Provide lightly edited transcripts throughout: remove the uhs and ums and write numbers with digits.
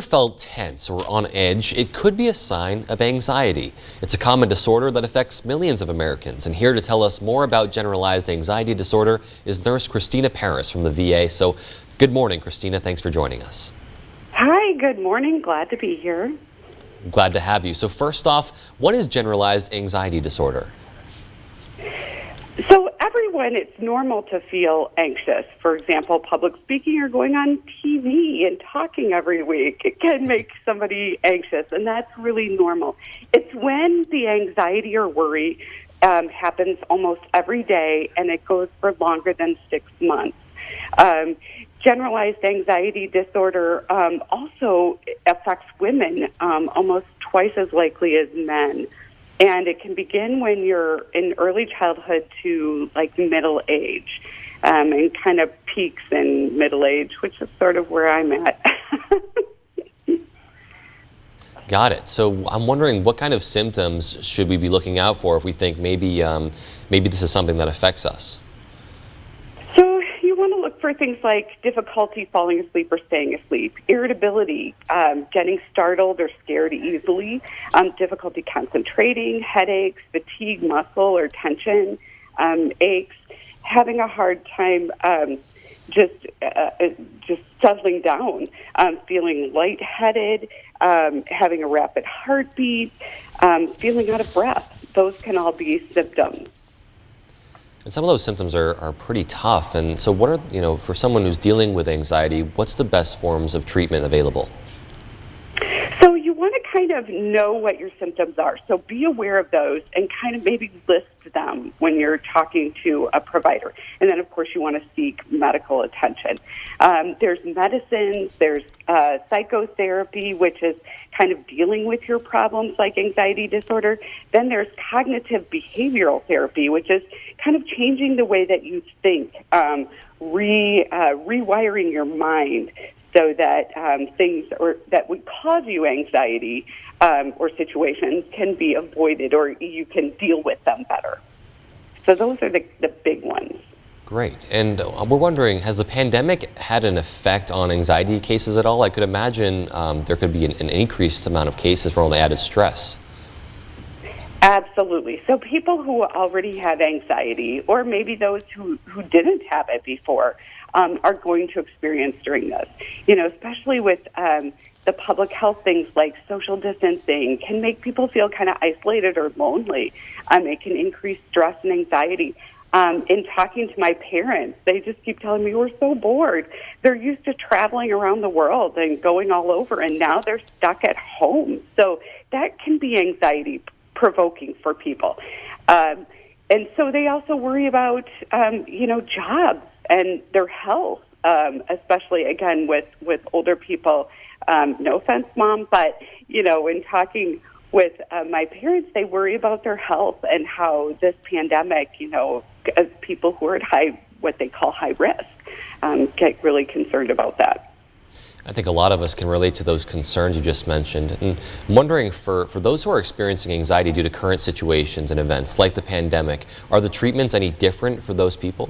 Felt tense or on edge, it could be a sign of anxiety. It's a common disorder that affects millions of Americans. And here to tell us more about generalized anxiety disorder is nurse Christina Paris from the VA. So good morning, Christina. Thanks for joining us. Hi, good morning. Glad to be here. Glad to have you. So first off, what is generalized anxiety disorder? So everyone, it's normal to feel anxious. For example, public speaking or going on TV and talking every week, it can make somebody anxious, and that's really normal. It's when the anxiety or worry happens almost every day, and it goes for longer than 6 months. Generalized anxiety disorder also affects women almost twice as likely as men. And it can begin when you're in early childhood to like middle age, and kind of peaks in middle age, which is sort of where I'm at. Got it. So I'm wondering what kind of symptoms should we be looking out for if we think maybe this is something that affects us? So you want to look for things like difficulty falling asleep or staying asleep, irritability, getting startled or scared easily, difficulty concentrating, headaches, fatigue, muscle or tension, aches, having a hard time just settling down, feeling lightheaded, having a rapid heartbeat, feeling out of breath. Those can all be symptoms. And some of those symptoms are pretty tough. And so what are, for someone who's dealing with anxiety, what's the best forms of treatment available? So you want to kind of know what your symptoms are. So be aware of those and kind of maybe list them when you're talking to a provider. And then, of course, you want to seek medical attention. There's medicines, there's psychotherapy, which is kind of dealing with your problems like anxiety disorder. Then there's cognitive behavioral therapy, which is kind of changing the way that you think, rewiring your mind so that things that would cause you anxiety or situations can be avoided, or you can deal with them better. So those are the big ones. Great. And we're wondering, has the pandemic had an effect on anxiety cases at all? I could imagine there could be an increased amount of cases for all the added stress. Absolutely. So people who already have anxiety, or maybe those who didn't have it before, are going to experience during this. Especially with the public health things like social distancing can make people feel kind of isolated or lonely. It can increase stress and anxiety. In talking to my parents, they just keep telling me, we're so bored. They're used to traveling around the world and going all over, and now they're stuck at home. So that can be anxiety provoking for people. And so they also worry about, jobs and their health, especially, again, with older people. No offense, Mom, but, in talking with my parents, they worry about their health and how this pandemic, as people who are at what they call high risk, get really concerned about that. I think a lot of us can relate to those concerns you just mentioned. And I'm wondering, for those who are experiencing anxiety due to current situations and events like the pandemic, are the treatments any different for those people?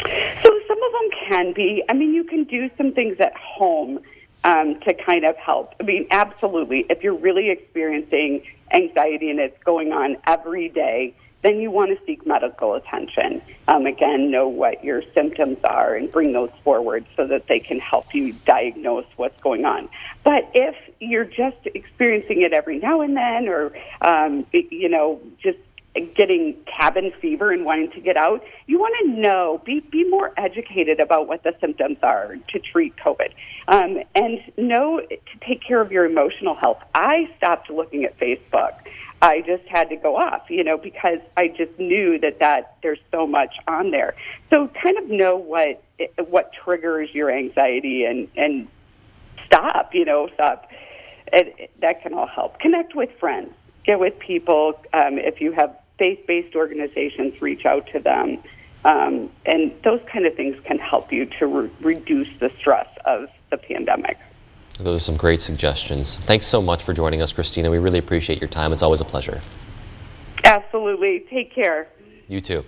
So some of them can be. You can do some things at home to kind of help. Absolutely. If you're really experiencing anxiety and it's going on every day, then you want to seek medical attention. Again, know what your symptoms are and bring those forward so that they can help you diagnose what's going on. But if you're just experiencing it every now and then, or, just getting cabin fever and wanting to get out, you want to know, be more educated about what the symptoms are to treat COVID, and know to take care of your emotional health. I stopped looking at Facebook. I just had to go off, because I just knew that there's so much on there. So kind of know what triggers your anxiety and stop. And that can all help. Connect with friends. Get with people. If you have faith-based organizations, reach out to them. And those kind of things can help you to reduce the stress of the pandemic. Those are some great suggestions. Thanks so much for joining us, Christina. We really appreciate your time. It's always a pleasure. Absolutely. Take care. You too.